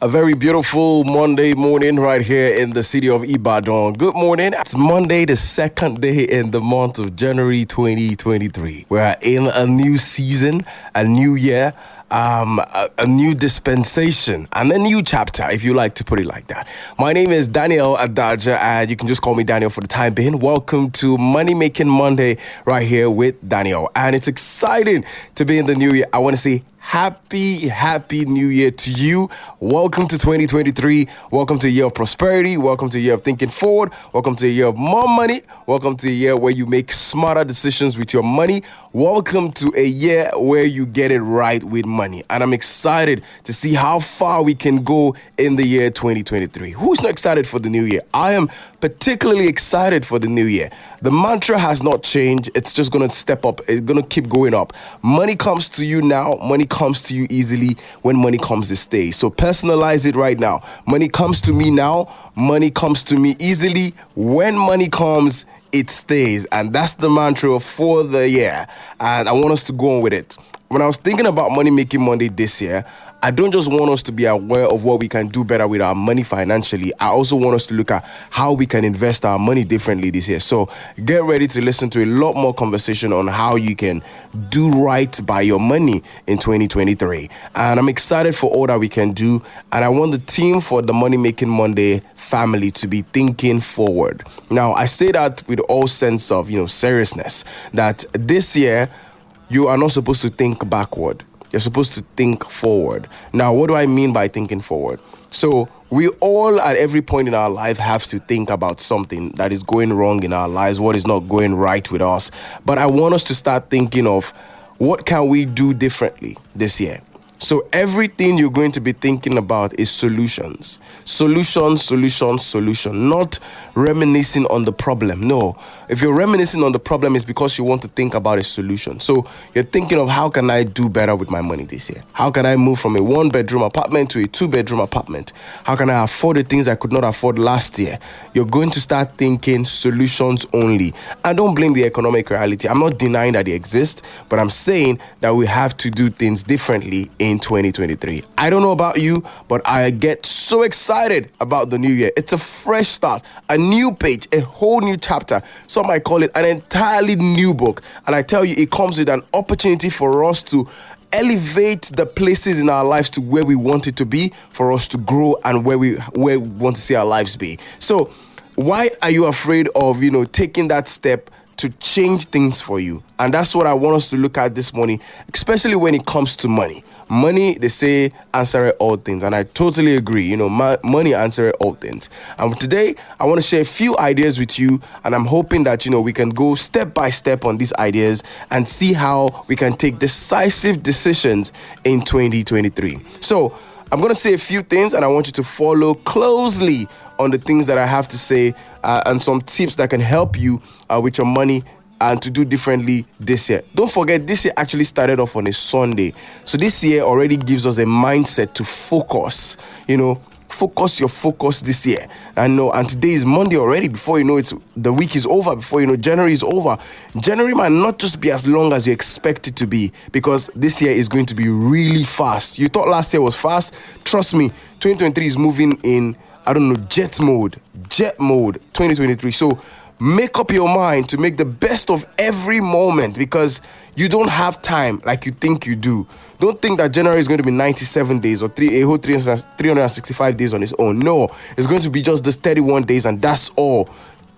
A very beautiful Monday morning right here in the city of Ibadan. Good morning. It's Monday, the second day in the month of January 2023. We're in a new season, a new year, a new dispensation, and a new chapter, if you like to put it like that. My name is Daniel Adaja, and you can just call me Daniel for the time being. Welcome to Money Making Monday right here with Daniel. And it's exciting to be in the new year. I want to say Happy New Year to you. Welcome to 2023. Welcome to a year of prosperity. Welcome to a year of thinking forward. Welcome to a year of more money. Welcome to a year where you make smarter decisions with your money. Welcome to a year where you get it right with money. And I'm excited to see how far we can go in the year 2023. Who's not excited for the new year? I am particularly excited for the new year. The mantra has not changed. It's just going to step up. It's going to keep going up. Money comes to you now. Money comes to you easily. When money comes, it stays. So personalize it right now. Money comes to me now. Money comes to me easily. When money comes, it stays. And that's the mantra for the year. And I want us to go on with it. When I was thinking about Money Making Monday this year, I don't just want us to be aware of what we can do better with our money financially. I also want us to look at how we can invest our money differently this year. So get ready to listen to a lot more conversation on how you can do right by your money in 2023. And I'm excited for all that we can do. And I want the team for the Money Making Monday family to be thinking forward. Now, I say that with all sense of, seriousness, that this year you are not supposed to think backward. You're supposed to think forward. Now, what do I mean by thinking forward? So we all at every point in our life have to think about something that is going wrong in our lives, what is not going right with us. But I want us to start thinking of what can we do differently this year? So everything you're going to be thinking about is solutions. Solution, not reminiscing on the problem. No, if you're reminiscing on the problem, it's because you want to think about a solution. So you're thinking of how can I do better with my money this year? How can I move from a 1-bedroom apartment to a 2-bedroom apartment? How can I afford the things I could not afford last year? You're going to start thinking solutions only. I don't blame the economic reality. I'm not denying that they exist, but I'm saying that we have to do things differently in 2023. I don't know about you, but I get so excited about the new year. It's a fresh start, a new page, a whole new chapter. Some might call it an entirely new book. And I tell you, it comes with an opportunity for us to elevate the places in our lives to where we want it to be, for us to grow and where we want to see our lives be. So why are you afraid of, taking that step to change things for you? And that's what I want us to look at this morning, especially when it comes to money. Money, they say, answer all things. And I totally agree. Money answer all things. And today, I want to share a few ideas with you. And I'm hoping that, we can go step by step on these ideas and see how we can take decisive decisions in 2023. So I'm going to say a few things, and I want you to follow closely on the things that I have to say and some tips that can help you with your money and to do differently this year. Don't forget, this year actually started off on a Sunday. So this year already gives us a mindset to focus, focus your focus this year. And today is Monday already. Before you know it, the week is over. Before you know, January is over. January might not just be as long as you expect it to be, because this year is going to be really fast. You thought last year was fast. Trust me, 2023 is moving in, jet mode 2023. So make up your mind to make the best of every moment, because you don't have time like you think you do. Don't think that January is going to be 97 days or a whole 365 days on its own. No, it's going to be just this 31 days, and that's all.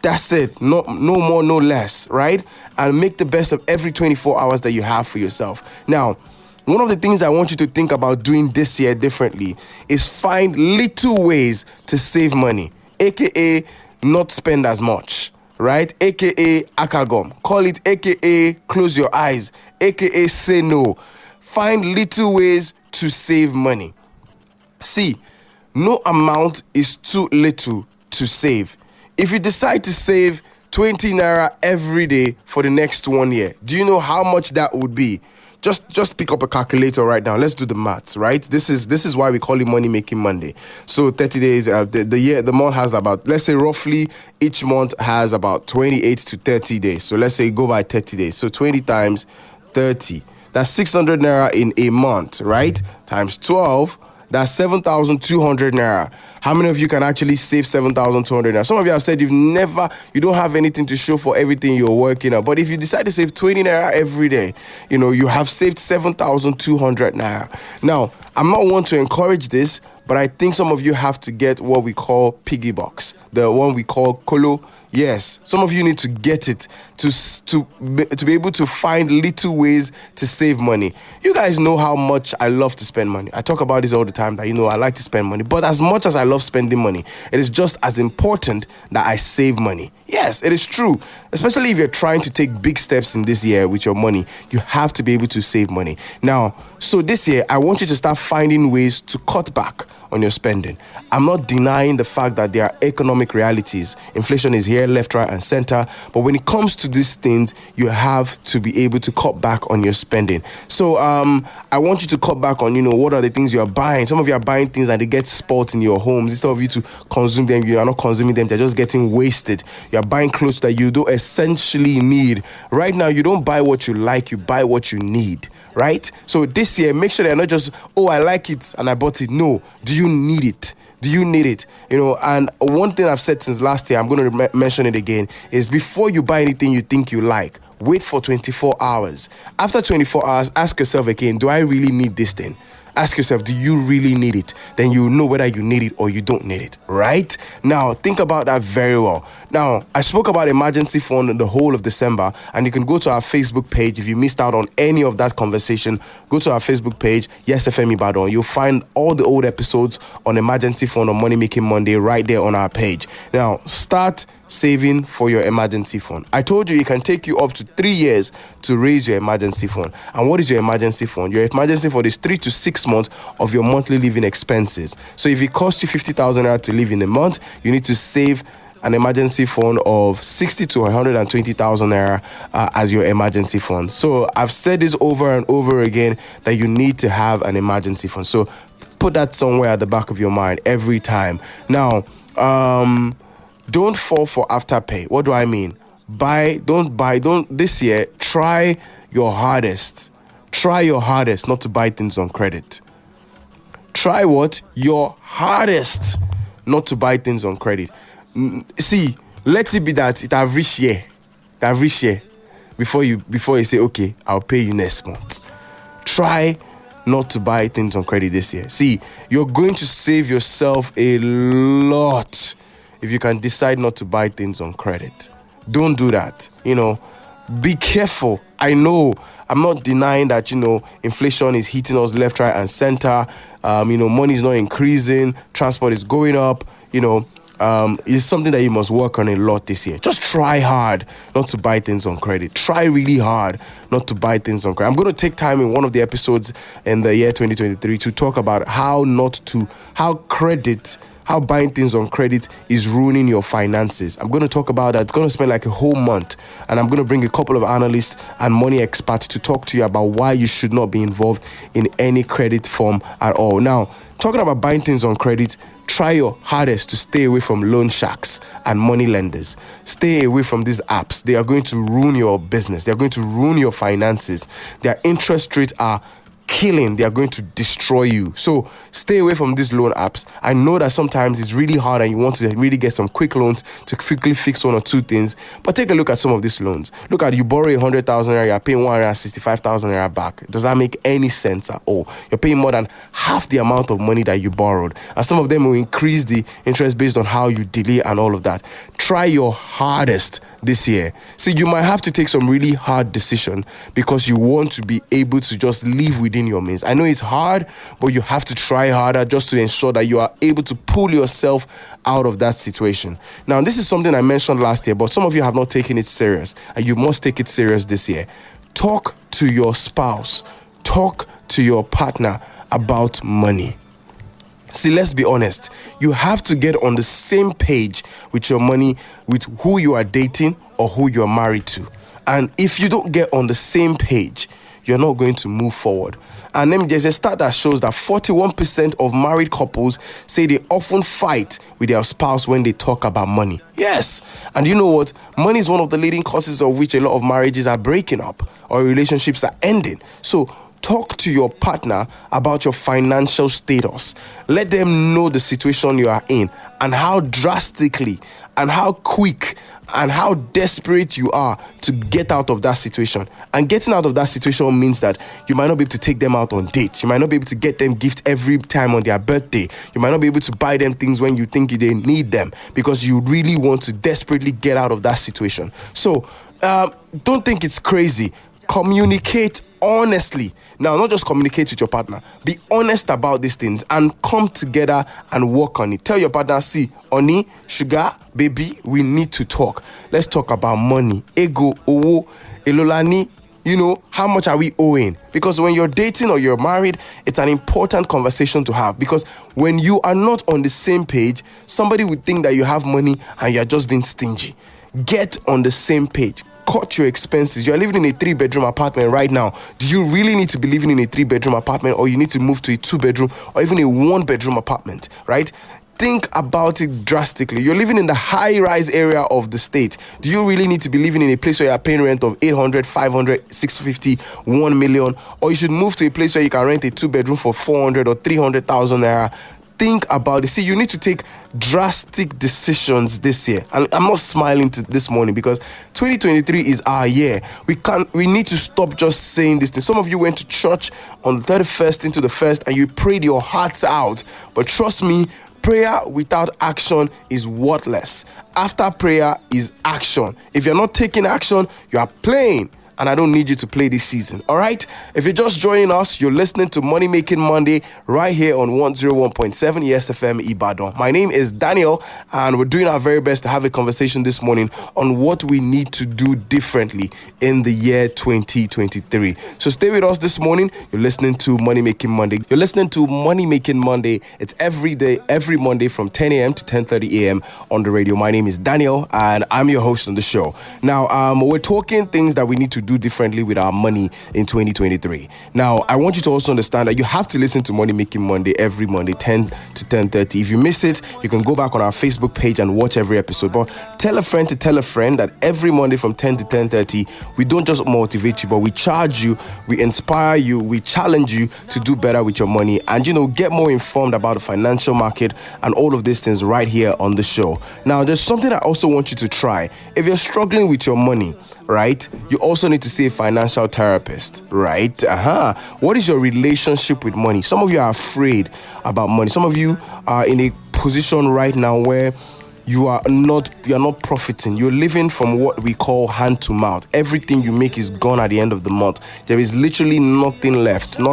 That's it. No more, no less, right? And make the best of every 24 hours that you have for yourself. Now, one of the things I want you to think about doing this year differently is find little ways to save money, aka not spend as much, right? AKA Akagom. Call it AKA close your eyes, AKA say no. Find little ways to save money. See, no amount is too little to save. If you decide to save 20 naira every day for the next 1 year, do you know how much that would be? Just pick up a calculator right now. Let's do the maths, right? This is why we call it Money Making Monday. So 30 days, the month has about, let's say roughly each month has about 28 to 30 days. So let's say go by 30 days. So 20 times 30. That's 600 naira in a month, right? Times 12 That's 7,200 naira. How many of you can actually save 7,200 naira? Some of you have said you don't have anything to show for everything you're working on. But if you decide to save 20 naira every day, you have saved 7,200 naira. Now, I'm not one to encourage this, but I think some of you have to get what we call piggy box, the one we call Kolo. Yes, some of you need to get it to be able to find little ways to save money. You guys know how much I love to spend money. I talk about this all the time that, I like to spend money. But as much as I love spending money, it is just as important that I save money. Yes, it is true. Especially if you're trying to take big steps in this year with your money, you have to be able to save money. Now, so this year, I want you to start finding ways to cut back on your spending. I'm not denying the fact that there are economic realities. Inflation is here, left, right, and center. But when it comes to these things, you have to be able to cut back on your spending. So I want you to cut back on, what are the things you are buying. Some of you are buying things and they get spoiled in your homes. Instead of you to consume them, you are not consuming them. They're just getting wasted. You are buying clothes that you don't essentially need. Right now, you don't buy what you like, you buy what you need. Right? So this year, make sure they're not just, I like it and I bought it. No. Do you need it? Do you need it? And one thing I've said since last year, I'm going to mention it again, is before you buy anything you think you like, wait for 24 hours. After 24 hours, ask yourself again, do I really need this thing? Ask yourself, do you really need it? Then you know whether you need it or you don't need it, right? Now, think about that very well. Now, I spoke about emergency fund in the whole of December, and you can go to our Facebook page. If you missed out on any of that conversation, go to our Facebook page, Yes FM Ibadan. You'll find all the old episodes on emergency fund on Money Making Monday right there on our page. Now, start saving for your emergency fund. I told you it can take you up to 3 years to raise your emergency fund. And what is your emergency fund? Your emergency fund is 3 to 6 months of your monthly living expenses. So if it costs you 50,000 naira to live in a month, you need to save an emergency fund of 60 to 120,000 naira as your emergency fund. So I've said this over and over again that you need to have an emergency fund. So put that somewhere at the back of your mind every time. Now, don't fall for afterpay. What do I mean? This year, try your hardest. Try your hardest not to buy things on credit. Try what? Your hardest not to buy things on credit. See, let it be that it have reached here. Before you say, okay, I'll pay you next month. Try not to buy things on credit this year. See, you're going to save yourself a lot if you can decide not to buy things on credit. Don't do that. Be careful. I know, I'm not denying that, inflation is hitting us left, right, and center. Money is not increasing. Transport is going up. It's something that you must work on a lot this year. Just try hard not to buy things on credit. Try really hard not to buy things on credit. I'm going to take time in one of the episodes in the year 2023 to talk about how buying things on credit is ruining your finances. I'm going to talk about that. It's going to spend like a whole month. And I'm going to bring a couple of analysts and money experts to talk to you about why you should not be involved in any credit form at all. Now, talking about buying things on credit, try your hardest to stay away from loan sharks and money lenders. Stay away from these apps. They are going to ruin your business. They are going to ruin your finances. Their interest rates are killing. They are going to destroy you. So stay away from these loan apps. I know that sometimes it's really hard and you want to really get some quick loans to quickly fix one or two things, but take a look at some of these loans. Look at, you borrow 100,000 naira, you're paying 165,000 naira back. Does that make any sense at all? You're paying more than half the amount of money that you borrowed, and some of them will increase the interest based on how you delay and all of that. Try your hardest this year. See, you might have to take some really hard decision because you want to be able to just live within your means. I know it's hard, but you have to try harder just to ensure that you are able to pull yourself out of that situation. Now, this is something I mentioned last year, but some of you have not taken it serious, and you must take it serious this year. Talk to your spouse, talk to your partner about money. See, let's be honest. You have to get on the same page with your money, with who you are dating or who you are married to. And if you don't get on the same page, you're not going to move forward. And then there's a stat that shows that 41% of married couples say they often fight with their spouse when they talk about money. Yes. And you know what? Money is one of the leading causes of which a lot of marriages are breaking up or relationships are ending. So Talk to your partner about your financial status. Let them know the situation you are in and how drastically and how quick and how desperate you are to get out of that situation. And getting out of that situation means that you might not be able to take them out on dates. You might not be able to get them gifts every time on their birthday. You might not be able to buy them things when you think they need them because you really want to desperately get out of that situation. So don't think it's crazy. Communicate honestly. Now, not just communicate with your partner. Be honest about these things and come together and work on it. Tell your partner, see, honey, sugar, baby, we need to talk. Let's talk about money. Ego, owo, elolani. How much are we owing? Because when you're dating or you're married, it's an important conversation to have. Because when you are not on the same page, somebody would think that you have money and you're just being stingy. Get on the same page. Cut your expenses. You're living in a 3-bedroom apartment right now. Do you really need to be living in a 3-bedroom apartment, or you need to move to a 2-bedroom or even a 1-bedroom apartment, right? Think about it drastically. You're living in the high-rise area of the state. Do you really need to be living in a place where you're paying rent of 800, 500, 650, 1 million? Or you should move to a place where you can rent a 2-bedroom for 400 or 300,000 naira. Think about it. See, you need to take drastic decisions this year. And I'm not smiling this morning because 2023 is our year. We need to stop just saying this thing. Some of you went to church on the 31st into the 1st and you prayed your hearts out. But trust me, prayer without action is worthless. After prayer is action. If you're not taking action, you are playing. And I don't need you to play this season, all right? If you're just joining us, you're listening to Money Making Monday right here on 101.7 Yes FM Ibadan. My name is Daniel, and we're doing our very best to have a conversation this morning on what we need to do differently in the year 2023. So stay with us this morning. You're listening to Money Making Monday. You're listening to Money Making Monday. It's every day, every Monday from 10 a.m. to 10:30 a.m. on the radio. My name is Daniel, and I'm your host on the show. Now, we're talking things that we need to do differently with our money in 2023. Now, I want you to also understand that you have to listen to Money Making Monday every Monday, 10 to 10:30. If you miss it, you can go back on our Facebook page and watch every episode. But tell a friend to tell a friend that every Monday from 10 to 10:30, we don't just motivate you, but we charge you, we inspire you, we challenge you to do better with your money and, get more informed about the financial market and all of these things right here on the show. Now, there's something I also want you to try. If you're struggling with your money, right, you also need to see a financial therapist, right? What is your relationship with money? Some of you are afraid about money. Some of you are in a position right now where you are not profiting. You're living from what we call hand to mouth. Everything you make is gone at the end of the month. There is literally nothing left. You're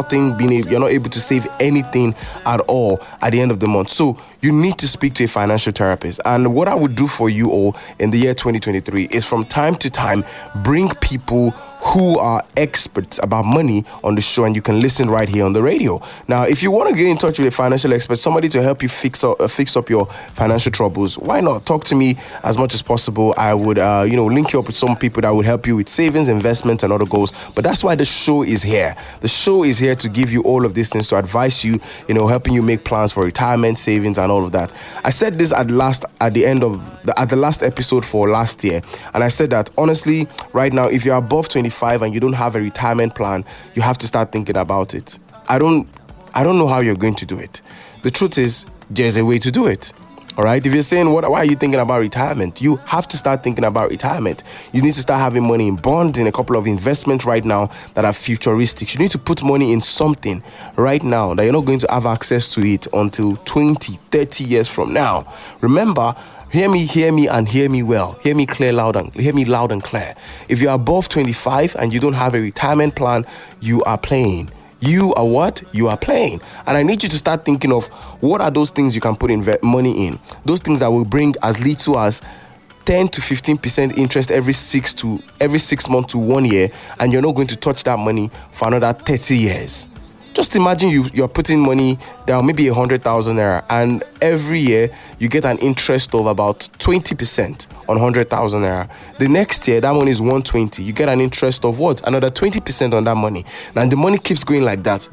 not able to save anything at all at the end of the month. So you need to speak to a financial therapist. And what I would do for you all in the year 2023 is from time to time bring people who are experts about money on the show, and you can listen right here on the radio. Now, if you want to get in touch with a financial expert, somebody to help you fix up your financial troubles, why not? Talk to me as much as possible. I would, link you up with some people that would help you with savings, investments, and other goals. But that's why the show is here. The show is here to give you all of these things, to advise you, helping you make plans for retirement, savings, and all of that. I said this at the last episode for last year, and I said that honestly, right now, if you're above 25 and you don't have a retirement plan, you have to start thinking about it. I don't know how you're going to do it. The truth is, there's a way to do it. All right. If you're saying, why are you thinking about retirement? You have to start thinking about retirement. You need to start having money in bonds, in a couple of investments right now that are futuristic. You need to put money in something right now that you're not going to have access to it until 20, 30 years from now. Remember, hear me and hear me well. Hear me loud and clear. If you're above 25 and you don't have a retirement plan, you are playing. You are what? You are playing. And I need you to start thinking of what are those things you can put money in. Those things that will bring as little as 10 to 15% interest every 6 months to 1 year, and you're not going to touch that money for another 30 years. Just imagine you're putting money down, maybe 100,000 naira, and every year you get an interest of about 20% on 100,000 naira. The next year, that money is 120. You get an interest of what? Another 20% on that money. And the money keeps going like that,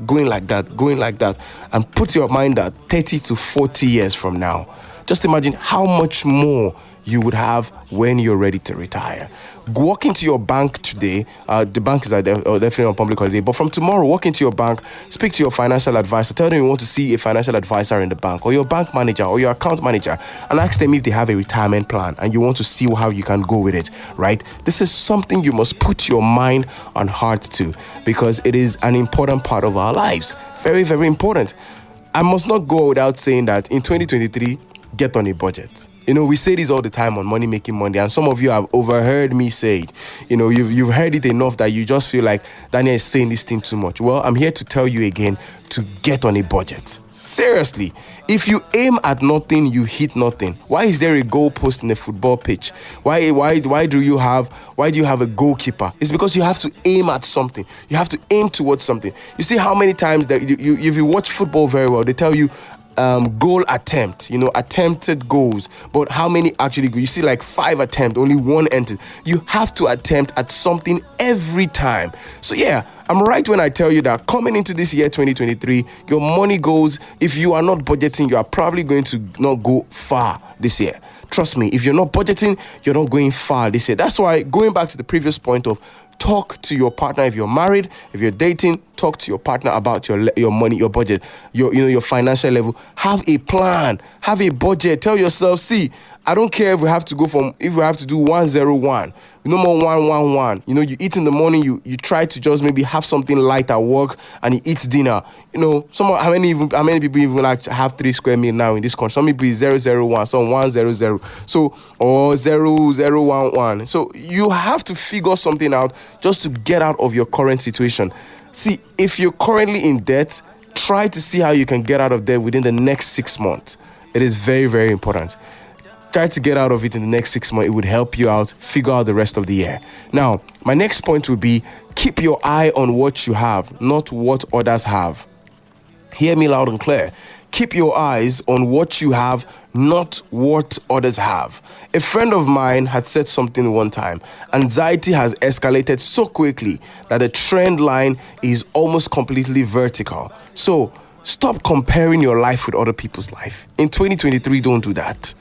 and put your mind at 30 to 40 years from now. Just imagine how much more you would have when you're ready to retire. Walk into your bank today. The bank is definitely on public holiday, but from tomorrow, walk into your bank, speak to your financial advisor, tell them you want to see a financial advisor in the bank, or your bank manager, or your account manager, and ask them if they have a retirement plan and you want to see how you can go with it, right? This is something you must put your mind and heart to, because it is an important part of our lives. Very, very important. I must not go without saying that in 2023, get on a budget. We say this all the time on Money Making Monday, and some of you have overheard me say it. You've heard it enough that you just feel like Daniel is saying this thing too much. Well, I'm here to tell you again to get on a budget. Seriously, if you aim at nothing, you hit nothing. Why is there a goalpost in a football pitch? Why do you have a goalkeeper? It's because you have to aim at something. You have to aim towards something. You see how many times that if you watch football very well, they tell you goal attempt, attempted goals, but how many actually go? You see like 5 attempts, only 1 entered. You have to attempt at something every time. So yeah, I'm right when I tell you that coming into this year 2023, your money goals, if you are not budgeting, you are probably going to not go far this year. Trust me, if you're not budgeting, you're not going far this year. That's why, going back to the previous point of talk to your partner. If you're married, if you're dating, talk to your partner about your money, your budget, your financial level. Have a plan, have a budget. Tell yourself, see, I don't care if we have to do 101, no more 111. You eat in the morning, you try to just maybe have something light at work, and you eat dinner. How many people even like have 3 square meals now in this country? Some people is 001, some 100. So, or 0011. So you have to figure something out just to get out of your current situation. See, if you're currently in debt, try to see how you can get out of debt within the next 6 months. It is very, very important. Try to get out of it in the next 6 months. It would help you out, figure out the rest of the year. Now, my next point would be, keep your eye on what you have, not what others have. Hear me loud and clear. Keep your eyes on what you have, not what others have. A friend of mine had said something one time. Anxiety has escalated so quickly that the trend line is almost completely vertical. So, stop comparing your life with other people's life. In 2023, don't do that.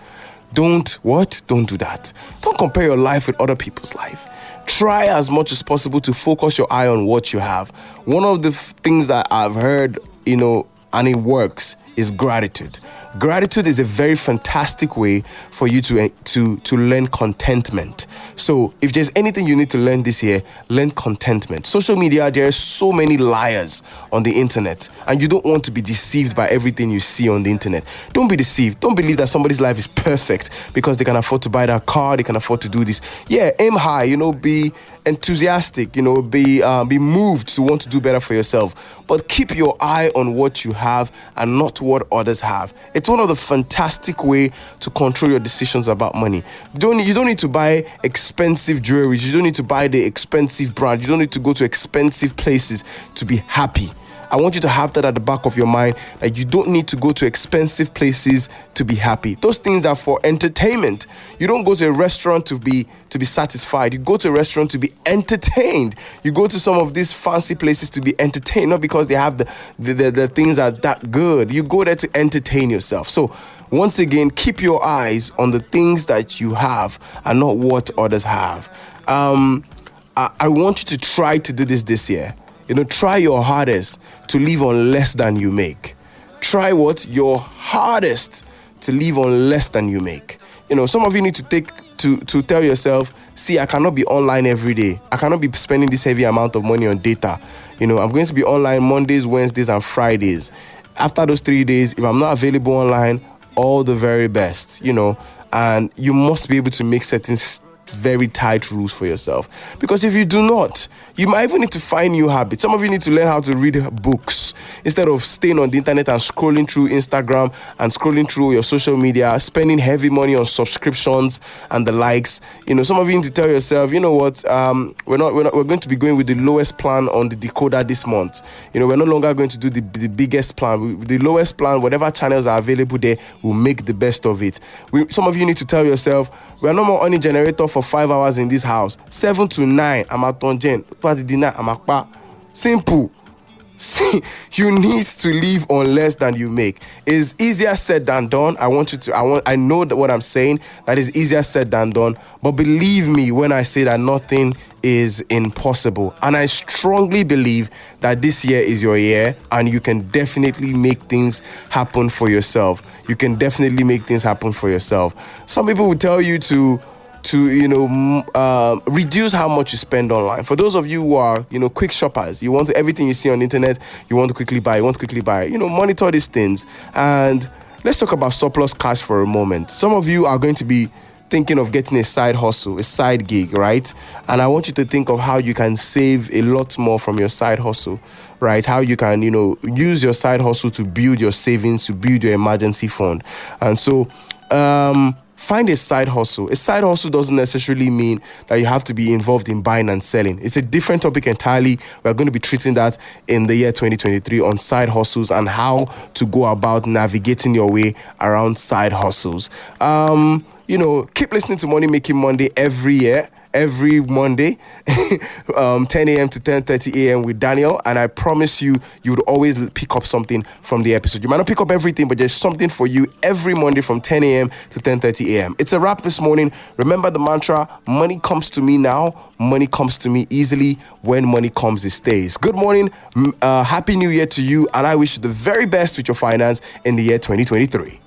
Don't do that. Don't compare your life with other people's life. Try as much as possible to focus your eye on what you have. One of the things that I've heard, and it works, is gratitude. Gratitude is a very fantastic way for you to learn contentment. So if there's anything you need to learn this year, learn contentment. Social media, there are so many liars on the internet, and you don't want to be deceived by everything you see on the internet. Don't be deceived. Don't believe that somebody's life is perfect because they can afford to buy that car, they can afford to do this. Yeah, aim high, be enthusiastic, be moved to want to do better for yourself. But keep your eye on what you have and not what others have. It's one of the fantastic way to control your decisions about money. You don't need to buy expensive jewelry. You don't need to buy the expensive brand. You don't need to go to expensive places to be happy. I want you to have that at the back of your mind, that you don't need to go to expensive places to be happy. Those things are for entertainment. You don't go to a restaurant to be satisfied. You go to a restaurant to be entertained. You go to some of these fancy places to be entertained, not because they have the things are that good. You go there to entertain yourself. So once again, keep your eyes on the things that you have and not what others have. I want you to try to do this year. Try your hardest to live on less than you make. Try your hardest to live on less than you make. Some of you need to tell yourself, see, I cannot be online every day. I cannot be spending this heavy amount of money on data. I'm going to be online Mondays, Wednesdays, and Fridays. After those 3 days, if I'm not available online, all the very best, and you must be able to make certain very tight rules for yourself, because if you do not, you might even need to find new habits. Some of you need to learn how to read books instead of staying on the internet and scrolling through Instagram and scrolling through your social media, spending heavy money on subscriptions and the likes. Some of you need to tell yourself, we're going to be going with the lowest plan on the decoder this month. We're no longer going to do the biggest plan. The lowest plan, whatever channels are available there, we'll make the best of it. Some of you need to tell yourself, we're no more on a generator for 5 hours in this house. 7 to 9, I'm at Tonjen. Party dinner, I'm at Pa. Simple. you need to live on less than you make. It's easier said than done. I know that what I'm saying, that is easier said than done. But believe me when I say that nothing is impossible. And I strongly believe that this year is your year, and you can definitely make things happen for yourself. You can definitely make things happen for yourself. Some people will tell you to reduce how much you spend online. For those of you who are, quick shoppers, you want everything you see on the internet, you want to quickly buy, monitor these things. And let's talk about surplus cash for a moment. Some of you are going to be thinking of getting a side hustle, a side gig, right? And I want you to think of how you can save a lot more from your side hustle, right? How you can, use your side hustle to build your savings, to build your emergency fund. And so, find a side hustle. A side hustle doesn't necessarily mean that you have to be involved in buying and selling. It's a different topic entirely. We're going to be treating that in the year 2023 on side hustles and how to go about navigating your way around side hustles. Keep listening to Money Making Monday every Monday, 10 a.m. to 10:30 a.m. with Daniel. And I promise you would always pick up something from the episode. You might not pick up everything, but there's something for you every Monday from 10 a.m. to 10:30 a.m. It's a wrap this morning. Remember the mantra, money comes to me now, money comes to me easily. When money comes, it stays. Good morning. Happy New Year to you. And I wish you the very best with your finance in the year 2023.